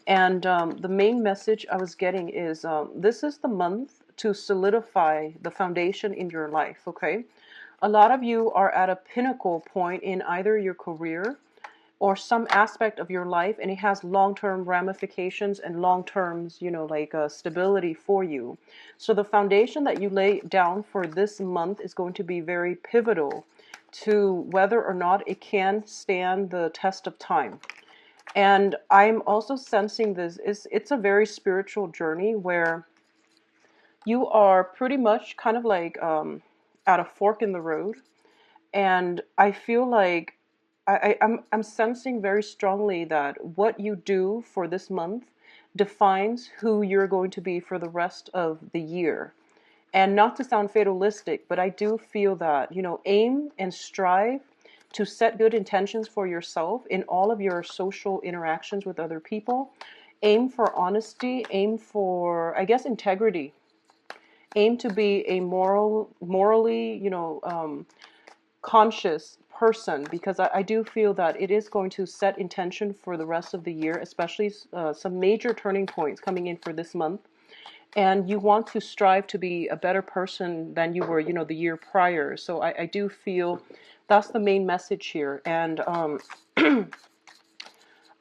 And the main message I was getting is this is the month to solidify the foundation in your life, okay? A lot of you are at a pinnacle point in either your career or some aspect of your life, and it has long-term ramifications and long-terms, like stability for you. So the foundation that you lay down for this month is going to be very pivotal to whether or not it can stand the test of time. And I'm also sensing this is it's a very spiritual journey where you are pretty much kind of like at a fork in the road. And I feel like I'm sensing very strongly that what you do for this month defines who you're going to be for the rest of the year. And not to sound fatalistic, but I do feel that, aim and strive to set good intentions for yourself in all of your social interactions with other people. Aim for honesty, aim for, I guess, integrity. Aim to be a morally, conscious person, because I do feel that it is going to set intention for the rest of the year, especially some major turning points coming in for this month. And you want to strive to be a better person than you were, the year prior. So I do feel that's the main message here. And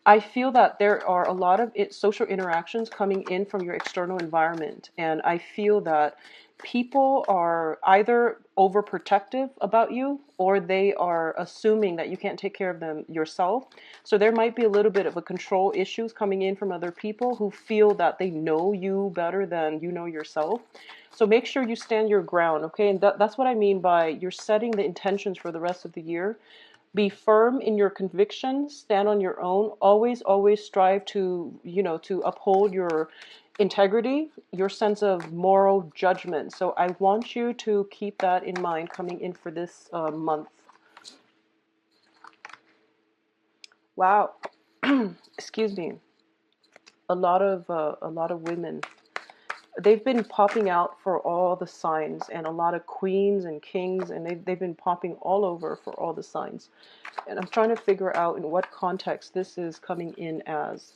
I feel that there are a lot of social interactions coming in from your external environment. And I feel that people are either overprotective about you or they are assuming that you can't take care of them yourself. So there might be a little bit of a control issues coming in from other people who feel that they know you better than you know yourself. So make sure you stand your ground, okay? And that's what I mean by you're setting the intentions for the rest of the year. Be firm in your convictions, stand on your own, always strive to, to uphold your integrity, your sense of moral judgment. So I want you to keep that in mind coming in for this month. Wow. Excuse me. A lot of women, they've been popping out for all the signs, and a lot of queens and kings, and they've been popping all over for all the signs. And I'm trying to figure out in what context this is coming in as.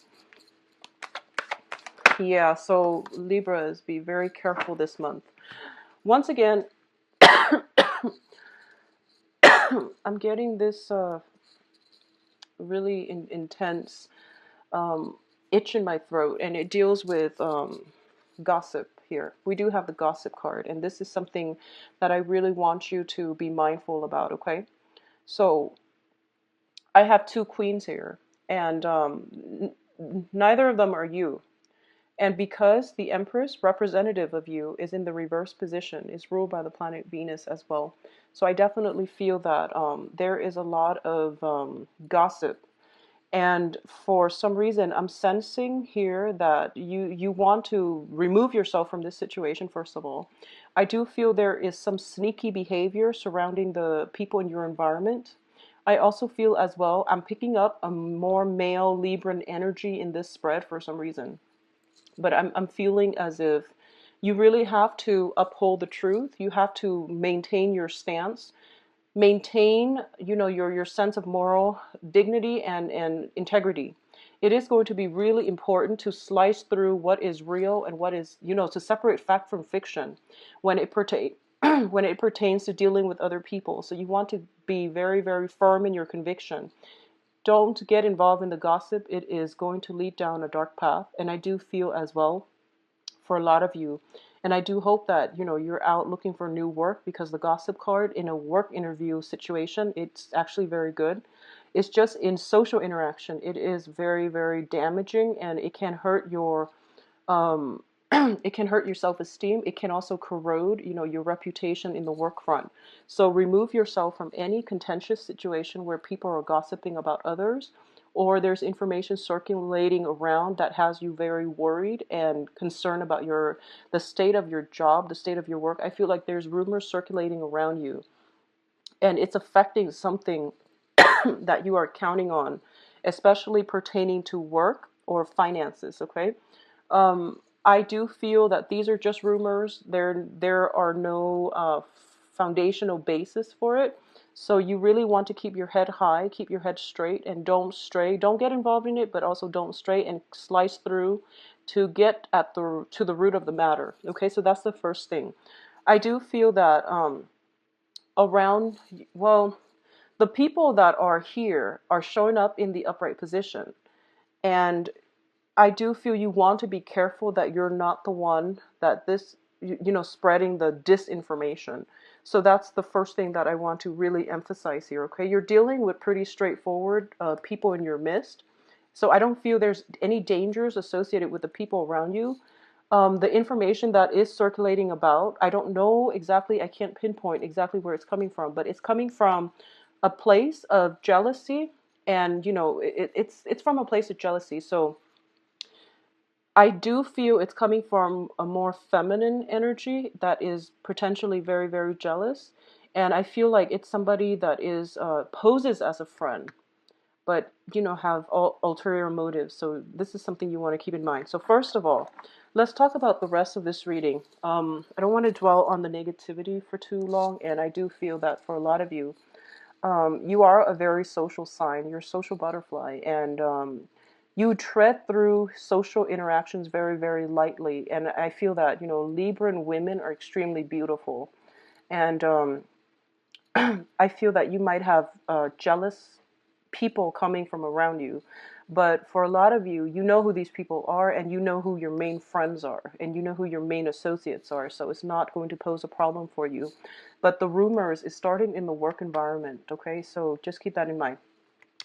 Yeah, so Libras, be very careful this month. Once again, I'm getting this really intense itch in my throat, and it deals with gossip here. We do have the gossip card, and this is something that I really want you to be mindful about, okay? So I have two queens here, and neither of them are you. And because the Empress, representative of you, is in the reverse position, is ruled by the planet Venus as well. So I definitely feel that there is a lot of gossip. And for some reason, I'm sensing here that you want to remove yourself from this situation, first of all. I do feel there is some sneaky behavior surrounding the people in your environment. I also feel as well, I'm picking up a more male Libran energy in this spread for some reason. But I'm feeling as if you really have to uphold the truth. You have to maintain your stance, maintain, your sense of moral dignity and integrity. It is going to be really important to slice through what is real and what is, to separate fact from fiction when it pertains when it pertains to dealing with other people. So you want to be very, very firm in your conviction. Don't get involved in the gossip. It is going to lead down a dark path. And I do feel as well for a lot of you. And I do hope that, you're out looking for new work, because the gossip card in a work interview situation, it's actually very good. It's just in social interaction, it is very, very damaging, and it can hurt your um, it can hurt your self-esteem. It can also corrode, your reputation in the work front. So remove yourself from any contentious situation where people are gossiping about others, or there's information circulating around that has you very worried and concerned about the state of your job, the state of your work. I feel like there's rumors circulating around you, and it's affecting something that you are counting on, especially pertaining to work or finances, okay? I do feel that these are just rumors. There are no foundational basis for it. So you really want to keep your head high, keep your head straight, and don't stray. Don't get involved in it, but also don't stray and slice through to get at the root of the matter. Okay, so that's the first thing. I do feel that around, well, the people that are here are showing up in the upright position. And I do feel you want to be careful that you're not the one that spreading the disinformation. So that's the first thing that I want to really emphasize here, okay? You're dealing with pretty straightforward people in your midst. So I don't feel there's any dangers associated with the people around you. The information that is circulating about, I don't know exactly, I can't pinpoint exactly where it's coming from, but it's coming from a place of jealousy, and it's from a place of jealousy. So I do feel it's coming from a more feminine energy that is potentially very, very jealous. And I feel like it's somebody that is poses as a friend, but have ulterior motives. So this is something you want to keep in mind. So first of all, let's talk about the rest of this reading. I don't want to dwell on the negativity for too long, and I do feel that for a lot of you, you are a very social sign. You're a social butterfly, and you tread through social interactions very, very lightly. And I feel that, Libran women are extremely beautiful. And I feel that you might have jealous people coming from around you. But for a lot of you, you know who these people are, and you know who your main friends are, and you know who your main associates are. So it's not going to pose a problem for you. But the rumors is starting in the work environment, okay? So just keep that in mind.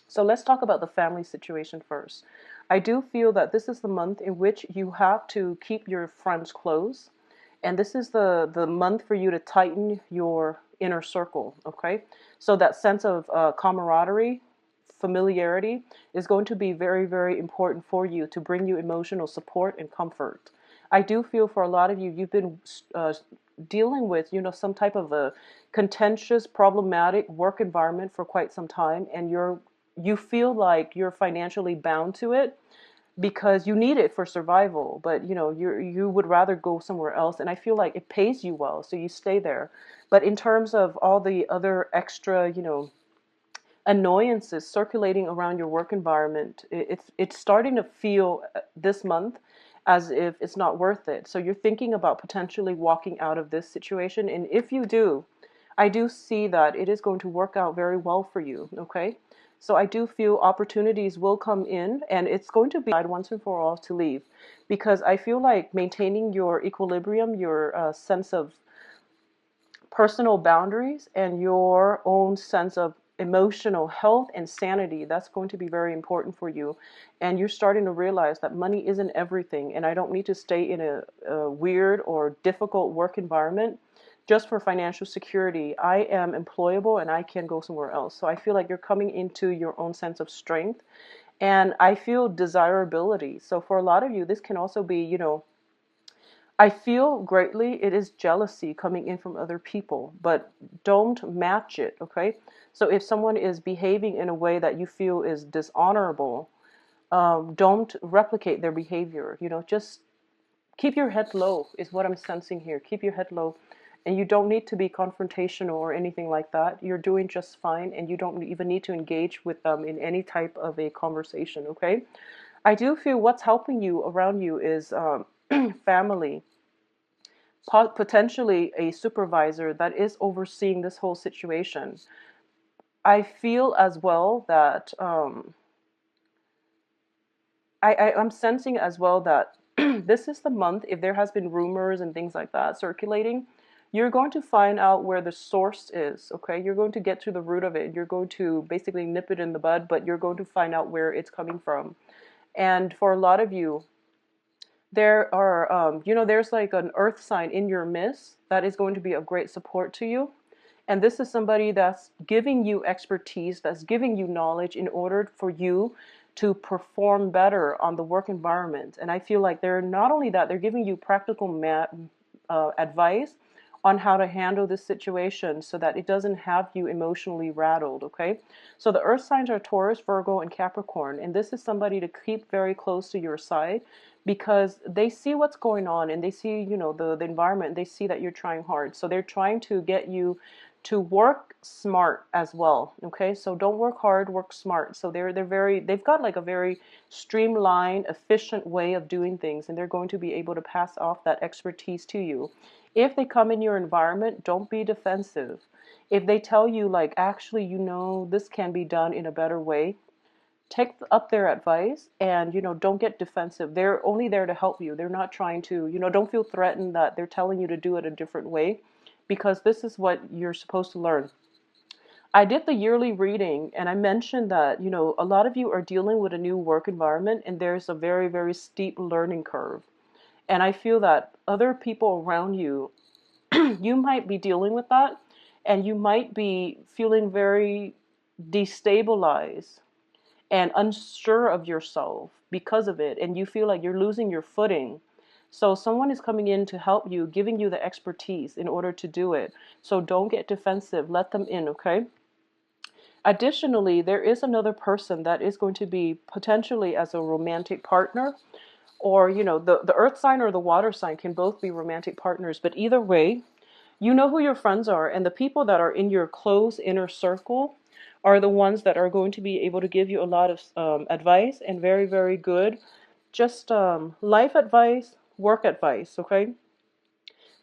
So let's talk about the family situation first. I do feel that this is the month in which you have to keep your friends close. And this is the month for you to tighten your inner circle, okay? So that sense of camaraderie, familiarity is going to be very, very important for you to bring you emotional support and comfort. I do feel for a lot of you, you've been dealing with, some type of a contentious, problematic work environment for quite some time, and you feel like you're financially bound to it because you need it for survival, but you would rather go somewhere else, and I feel like it pays you well, so you stay there. But in terms of all the other extra, annoyances circulating around your work environment, it's starting to feel this month as if it's not worth it. So you're thinking about potentially walking out of this situation, and if you do, I do see that it is going to work out very well for you, okay? So I do feel opportunities will come in, and it's going to be once and for all to leave, because I feel like maintaining your equilibrium, your sense of personal boundaries, and your own sense of emotional health and sanity, that's going to be very important for you. And you're starting to realize that money isn't everything, and I don't need to stay in a weird or difficult work environment just for financial security. I am employable and I can go somewhere else. So I feel like you're coming into your own sense of strength, and I feel desirability. So for a lot of you, this can also be, I feel greatly it is jealousy coming in from other people, but don't match it, okay? So if someone is behaving in a way that you feel is dishonorable, don't replicate their behavior. Just keep your head low is what I'm sensing here. Keep your head low. And you don't need to be confrontational or anything like that. You're doing just fine, and you don't even need to engage with them in any type of a conversation, okay? I do feel what's helping you around you is family, potentially a supervisor that is overseeing this whole situation. I feel as well that I'm sensing as well that this is the month, if there has been rumors and things like that circulating, you're going to find out where the source is, okay? You're going to get to the root of it. You're going to basically nip it in the bud, but you're going to find out where it's coming from. And for a lot of you, there are, there's like an earth sign in your midst that is going to be of great support to you. And this is somebody that's giving you expertise, that's giving you knowledge in order for you to perform better on the work environment. And I feel like they're not only that, they're giving you practical advice on how to handle this situation so that it doesn't have you emotionally rattled, okay? So the earth signs are Taurus, Virgo, and Capricorn. And this is somebody to keep very close to your side because they see what's going on, and they see, the environment, and they see that you're trying hard. So they're trying to get you to work smart as well. Okay, so don't work hard, work smart. So they've got like a very streamlined, efficient way of doing things, and they're going to be able to pass off that expertise to you. If they come in your environment, don't be defensive. If they tell you like, actually, this can be done in a better way, take up their advice, and don't get defensive. They're only there to help you. They're not trying to, don't feel threatened that they're telling you to do it a different way, because this is what you're supposed to learn. I did the yearly reading, and I mentioned that a lot of you are dealing with a new work environment, and there's a very, very steep learning curve. And I feel that other people around you, you might be dealing with that, and you might be feeling very destabilized and unsure of yourself because of it, and you feel like you're losing your footing. So someone is coming in to help you, giving you the expertise in order to do it. So don't get defensive. Let them in, okay? Additionally, there is another person that is going to be potentially as a romantic partner, or the earth sign or the water sign can both be romantic partners, but either way, you know who your friends are, and the people that are in your close inner circle are the ones that are going to be able to give you a lot of advice, and very, very good, just life advice, work advice, okay?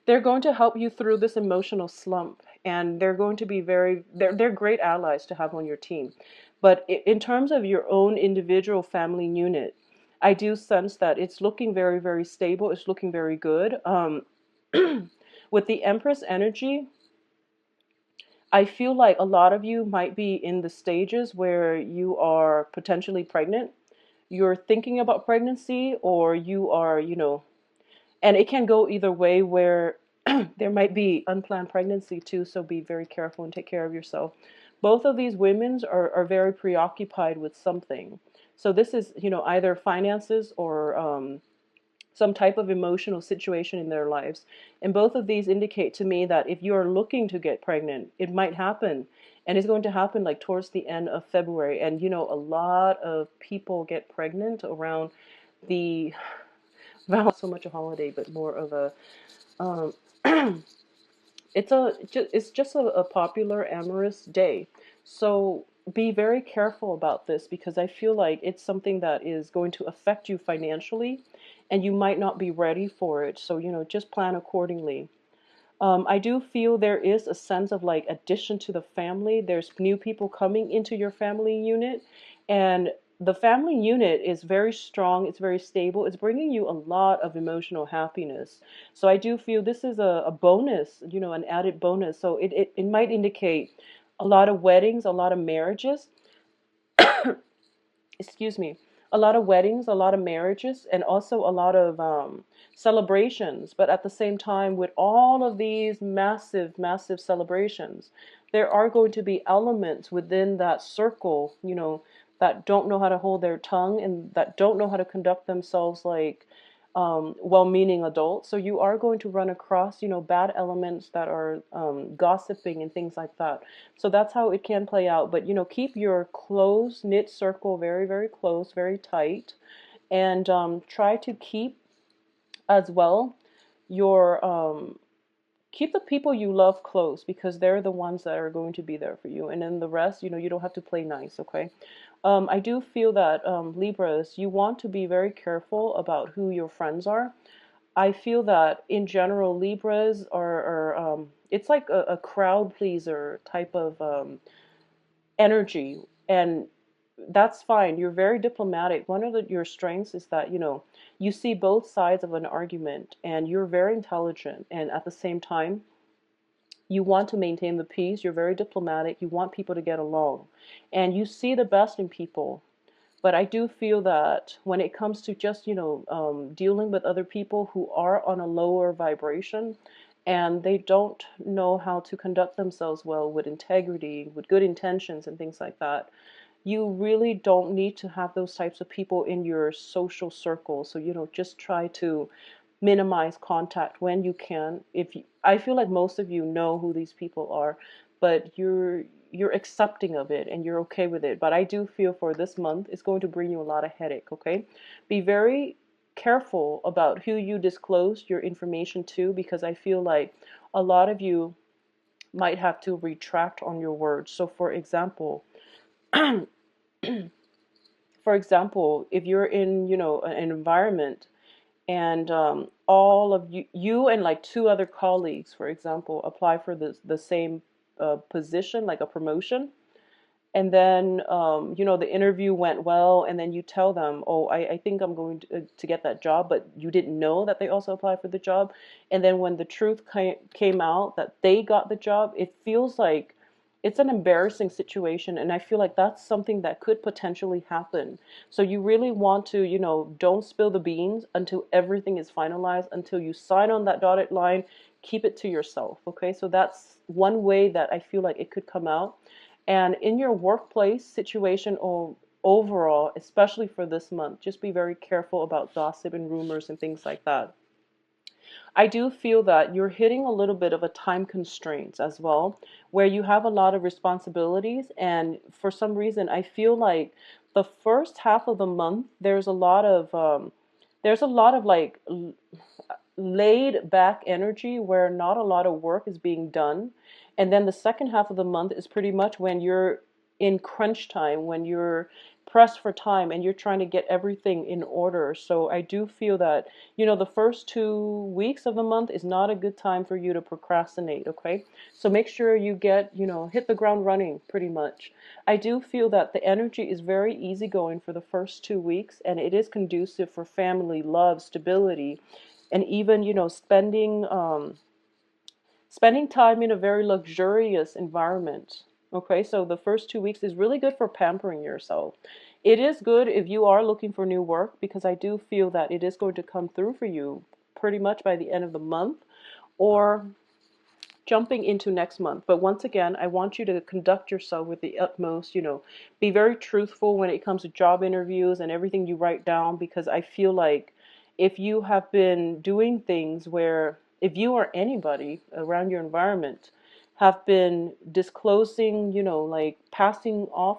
They're going to help you through this emotional slump, and they're going to be they're great allies to have on your team. But in terms of your own individual family unit, I do sense that it's looking very, very stable. It's looking very good. With the Empress energy, I feel like a lot of you might be in the stages where you are potentially pregnant. You're thinking about pregnancy, or you are, and it can go either way, where there might be unplanned pregnancy too, so be very careful and take care of yourself. Both of these women are very preoccupied with something. So this is, either finances or some type of emotional situation in their lives. And both of these indicate to me that if you are looking to get pregnant, it might happen. And it's going to happen like towards the end of February. And a lot of people get pregnant around the, well, not so much a holiday, but more of a, um, it's just a popular amorous day. So be very careful about this, because I feel like it's something that is going to affect you financially, and you might not be ready for it. So just plan accordingly. I do feel there is a sense of like addition to the family. There's new people coming into your family unit, and the family unit is very strong. It's very stable. It's bringing you a lot of emotional happiness. So I do feel this is a bonus, an added bonus. So it might indicate a lot of weddings, a lot of marriages, excuse me, a lot of weddings, a lot of marriages, and also a lot of celebrations. But at the same time, with all of these massive, massive celebrations, there are going to be elements within that circle, that don't know how to hold their tongue, and that don't know how to conduct themselves like well-meaning adults. So you are going to run across, bad elements that are gossiping and things like that. So that's how it can play out. But, keep your close knit circle very, very close, very tight, and try to keep as well your keep the people you love close, because they're the ones that are going to be there for you. And then the rest, you don't have to play nice, okay? I do feel that Libras, you want to be very careful about who your friends are. I feel that in general, Libras are it's like a crowd pleaser type of energy, and that's fine. You're very diplomatic. One of your strengths is that you see both sides of an argument, and you're very intelligent, and at the same time you want to maintain the peace. You're very diplomatic. You want people to get along, and you see the best in people. But I do feel that when it comes to just dealing with other people who are on a lower vibration, and they don't know how to conduct themselves well, with integrity, with good intentions and things like that, you really don't need to have those types of people in your social circle. So just try to minimize contact when you can. I feel like most of you know who these people are, but you're accepting of it and you're okay with it. But I do feel for this month it's going to bring you a lot of headache, okay? Be very careful about who you disclose your information to, because I feel like a lot of you might have to retract on your words. So for example, if you're in, an environment, and all of you and like two other colleagues, for example, apply for the same position, like a promotion, and then the interview went well, and then you tell them, oh, I think I'm going to get that job, but you didn't know that they also applied for the job. And then when the truth came out that they got the job, it feels like it's an embarrassing situation, and I feel like that's something that could potentially happen. So you really want to, don't spill the beans until everything is finalized, until you sign on that dotted line. Keep it to yourself, okay? So that's one way that I feel like it could come out. And in your workplace situation, or overall, especially for this month, just be very careful about gossip and rumors and things like that. I do feel that you're hitting a little bit of a time constraints as well, where you have a lot of responsibilities, and for some reason, I feel like the first half of the month there's a lot of like laid back energy where not a lot of work is being done. And then the second half of the month is pretty much when you're in crunch time, when you're pressed for time and you're trying to get everything in order. So I do feel that, the first 2 weeks of the month is not a good time for you to procrastinate, okay? So make sure you get, hit the ground running pretty much. I do feel that the energy is very easygoing for the first 2 weeks, and it is conducive for family, love, stability, and even spending time in a very luxurious environment. Okay, so the first 2 weeks is really good for pampering yourself. It is good if you are looking for new work, because I do feel that it is going to come through for you pretty much by the end of the month, or jumping into next month. But once again, I want you to conduct yourself with the utmost, be very truthful when it comes to job interviews and everything you write down, because I feel like if you have been doing things where, if you or anybody around your environment have been disclosing, like passing off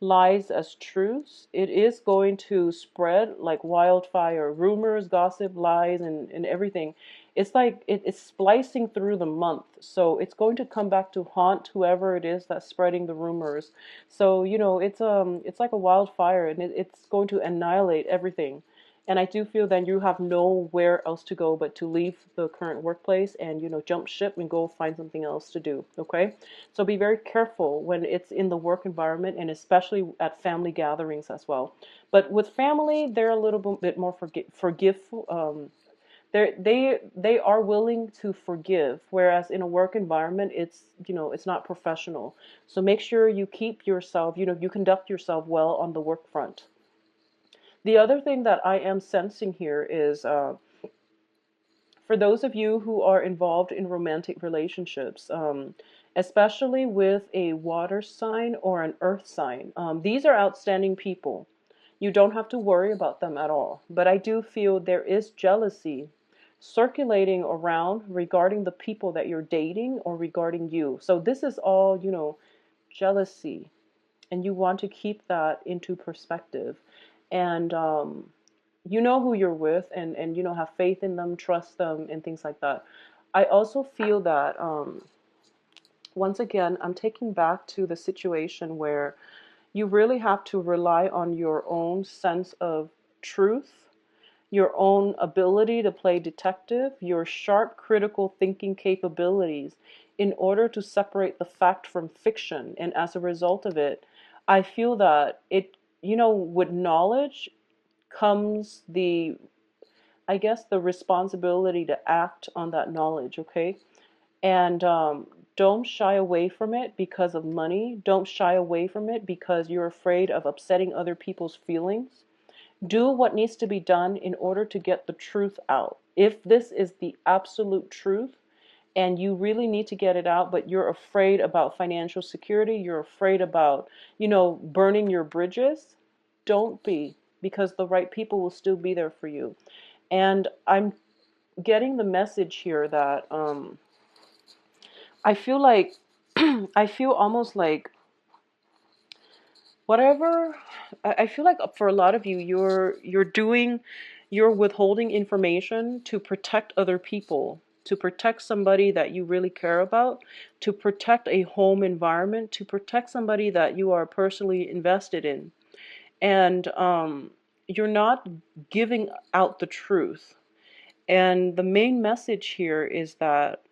lies as truths, it is going to spread like wildfire. Rumors, gossip, lies, and everything. It's like it's splicing through the month. So it's going to come back to haunt whoever it is that's spreading the rumors. So, it's like a wildfire, and it's going to annihilate everything. And I do feel that you have nowhere else to go but to leave the current workplace and, jump ship and go find something else to do. Okay? So be very careful when it's in the work environment, and especially at family gatherings as well. But with family, they're a little bit more forgiveful. They are willing to forgive, whereas in a work environment, it's not professional. So make sure you keep yourself, you conduct yourself well on the work front. The other thing that I am sensing here is, for those of you who are involved in romantic relationships, especially with a water sign or an earth sign, these are outstanding people. You don't have to worry about them at all. But I do feel there is jealousy circulating around regarding the people that you're dating or regarding you. So this is all, jealousy. And you want to keep that into perspective. And you know who you're with, and have faith in them, trust them, and things like that. I also feel that, once again, I'm taking back to the situation where you really have to rely on your own sense of truth, your own ability to play detective, your sharp critical thinking capabilities, in order to separate the fact from fiction. And as a result of it, I feel that with knowledge comes I guess, the responsibility to act on that knowledge, okay? And don't shy away from it because of money. Don't shy away from it because you're afraid of upsetting other people's feelings. Do what needs to be done in order to get the truth out. If this is the absolute truth and you really need to get it out, but you're afraid about financial security, you're afraid about, burning your bridges, don't be, because the right people will still be there for you. And I'm getting the message here that I feel like I feel almost like whatever. I feel like for a lot of you, you're withholding information to protect other people. to protect somebody that you really care about, to protect a home environment, to protect somebody that you are personally invested in. And you're not giving out the truth. And the main message here is that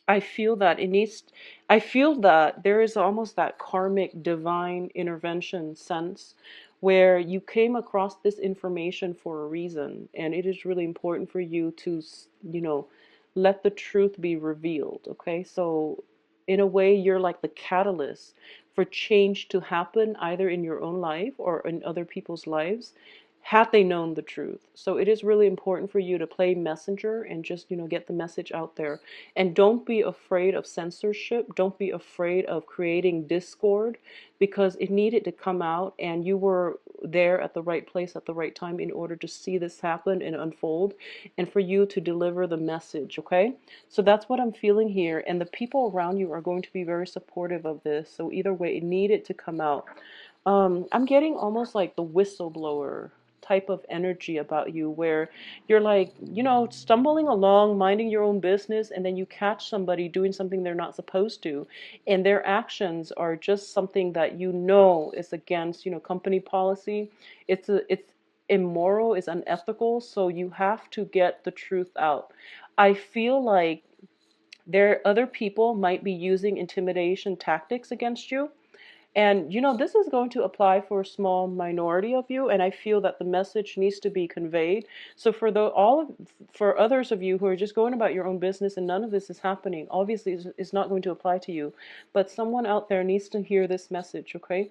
I feel that it needs, I feel that there is almost that karmic divine intervention sense where you came across this information for a reason, and it is really important for you to, let the truth be revealed. Okay, so in a way, you're like the catalyst for change to happen either in your own life or in other people's lives had they known the truth. So it is really important for you to play messenger and just, get the message out there. And don't be afraid of censorship. Don't be afraid of creating discord, because it needed to come out, and you were there at the right place at the right time in order to see this happen and unfold, and for you to deliver the message. Okay, so that's what I'm feeling here, and the people around you are going to be very supportive of this. So either way, it needed to come out. I'm getting almost like the whistleblower type of energy about you, where you're like, stumbling along, minding your own business, and then you catch somebody doing something they're not supposed to, and their actions are just something that is against, company policy. It's immoral, it's unethical, so you have to get the truth out. I feel like other people might be using intimidation tactics against you, and this is going to apply for a small minority of you, and I feel that the message needs to be conveyed. So for others of you who are just going about your own business and none of this is happening, obviously it's not going to apply to you. But someone out there needs to hear this message, okay?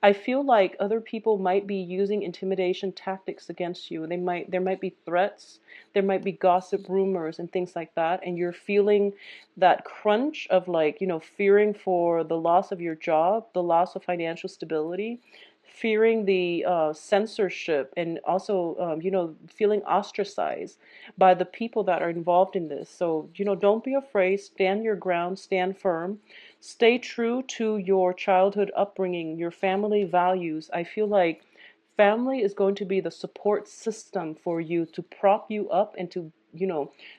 I feel like other people might be using intimidation tactics against you. There might be threats, there might be gossip, rumors, and things like that, and you're feeling that crunch of, like, fearing for the loss of your job, the loss of financial stability, fearing the censorship, and also, feeling ostracized by the people that are involved in this. So, don't be afraid, stand your ground, stand firm, stay true to your childhood upbringing, your family values. I feel like family is going to be the support system for you to prop you up and to,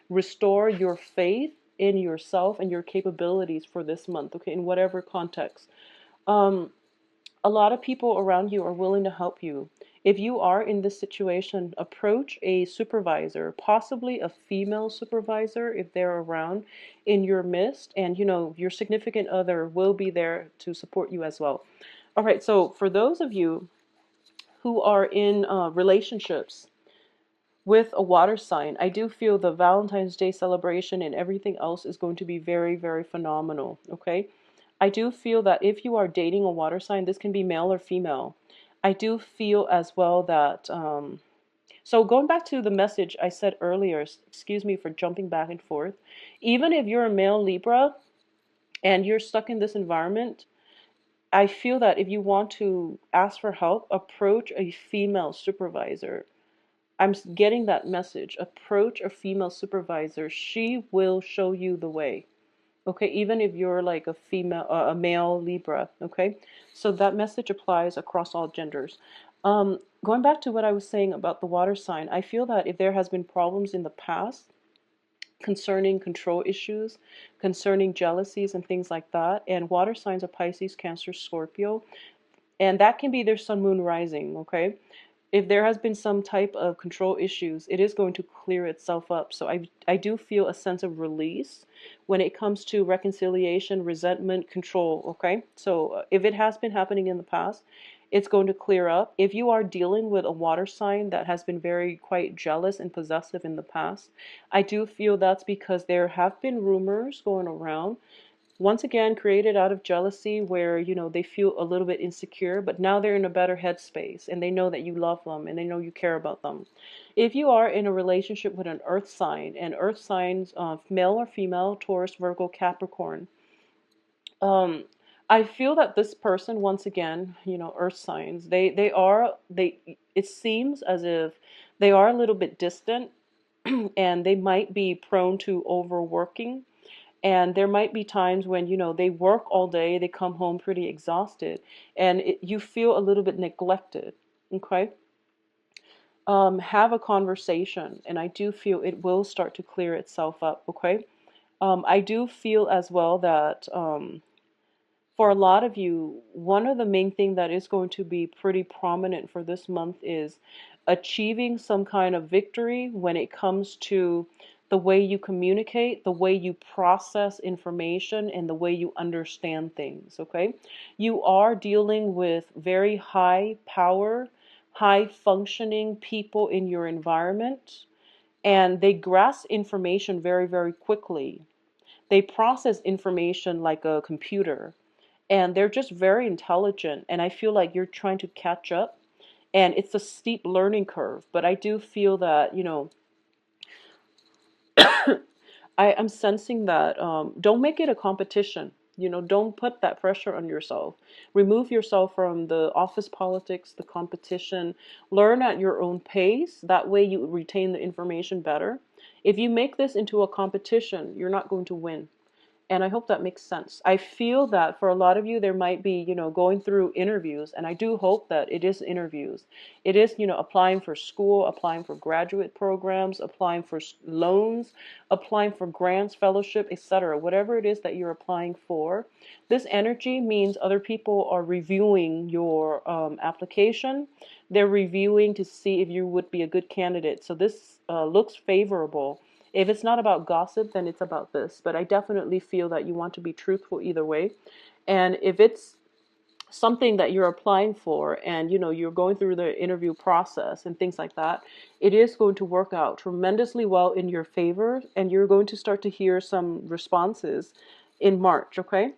restore your faith in yourself and your capabilities for this month, okay, in whatever context. Um, a lot of people around you are willing to help you. If you are in this situation, approach a supervisor, possibly a female supervisor if they're around in your midst, and your significant other will be there to support you as well. All right, so for those of you who are in relationships with a water sign, I do feel the Valentine's Day celebration and everything else is going to be very, very phenomenal, okay? I do feel that if you are dating a water sign, this can be male or female. I do feel as well that, so going back to the message I said earlier, excuse me for jumping back and forth, even if you're a male Libra and you're stuck in this environment, I feel that if you want to ask for help, approach a female supervisor. I'm getting that message. Approach a female supervisor. She will show you the way. Okay, even if you're like a male Libra. Okay, so that message applies across all genders. Going back to what I was saying about the water sign, I feel that if there has been problems in the past concerning control issues, concerning jealousies and things like that, and water signs are Pisces, Cancer, Scorpio, and that can be their sun, moon, rising. Okay, if there has been some type of control issues, it is going to clear itself up. So I do feel a sense of release when it comes to reconciliation, resentment, control, okay? So if it has been happening in the past, it's going to clear up. If you are dealing with a water sign that has been very quite jealous and possessive in the past, I do feel that's because there have been rumors going around, once again created out of jealousy, where they feel a little bit insecure, but now they're in a better headspace and they know that you love them and they know you care about them. If you are in a relationship with an earth sign, and earth signs, male or female, Taurus, Virgo, Capricorn, um I feel that this person, once again, earth signs, they it seems as if they are a little bit distant and they might be prone to overworking, and there might be times when, they work all day, they come home pretty exhausted, and you feel a little bit neglected. Okay? have a conversation, and I do feel it will start to clear itself up, okay? I do feel as well that for a lot of you, one of the main thing that is going to be pretty prominent for this month is achieving some kind of victory when it comes to the way you communicate, the way you process information, and the way you understand things, okay? You are dealing with very high power, high functioning people in your environment, and they grasp information very, very quickly. They process information like a computer, and they're just very intelligent, and I feel like you're trying to catch up, and it's a steep learning curve, but I do feel that, I'm sensing that don't make it a competition. Don't put that pressure on yourself. Remove yourself from the office politics, the competition. Learn at your own pace. That way you retain the information better. If you make this into a competition, you're not going to win. And I hope that makes sense. I feel that for a lot of you, there might be, going through interviews, and I do hope that it is interviews. It is, applying for school, applying for graduate programs, applying for loans, applying for grants, fellowship, etc. Whatever it is that you're applying for, this energy means other people are reviewing your application. They're reviewing to see if you would be a good candidate. So this looks favorable. If it's not about gossip, then it's about this. But I definitely feel that you want to be truthful either way. And if it's something that you're applying for, and you're going through the interview process and things like that, it is going to work out tremendously well in your favor, and you're going to start to hear some responses in March, okay?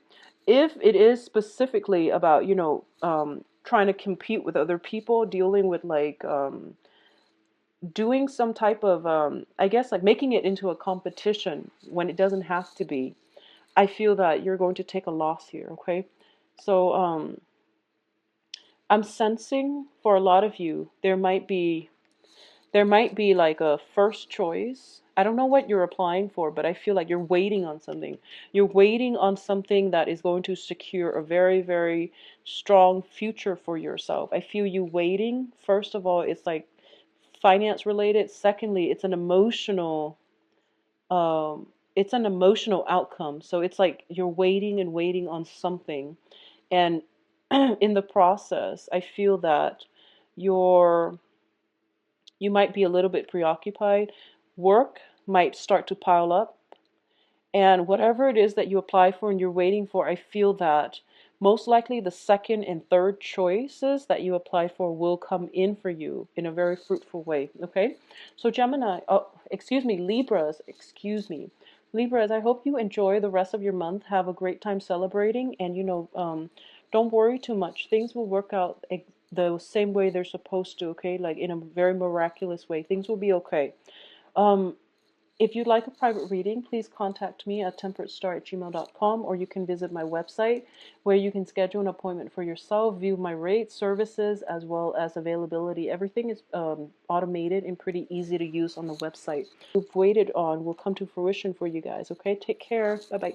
If it is specifically about trying to compete with other people, dealing with like doing some type of I guess like making it into a competition when it doesn't have to be, I feel that you're going to take a loss here, okay? So I'm sensing for a lot of you there might be like a first choice. I don't know what you're applying for, but I feel like you're waiting on something. You're waiting on something that is going to secure a very, very strong future for yourself. I feel you waiting. First of all, it's like finance related. Secondly, it's an emotional outcome. So it's like you're waiting and waiting on something. And in the process, I feel that you're you might be a little bit preoccupied. Work might start to pile up. And whatever it is that you apply for and you're waiting for, I feel that most likely the second and third choices that you apply for will come in for you in a very fruitful way. Okay? So Gemini, oh, excuse me, Libras, excuse me. Libras, I hope you enjoy the rest of your month. Have a great time celebrating, and don't worry too much. Things will work out the same way they're supposed to, okay? Like in a very miraculous way. Things will be okay. Um, if you'd like a private reading, please contact me at temperatestar@gmail.com, or you can visit my website where you can schedule an appointment for yourself, view my rates, services, as well as availability. Everything is automated and pretty easy to use on the website. What you've waited on will come to fruition for you guys, okay? Take care. Bye-bye.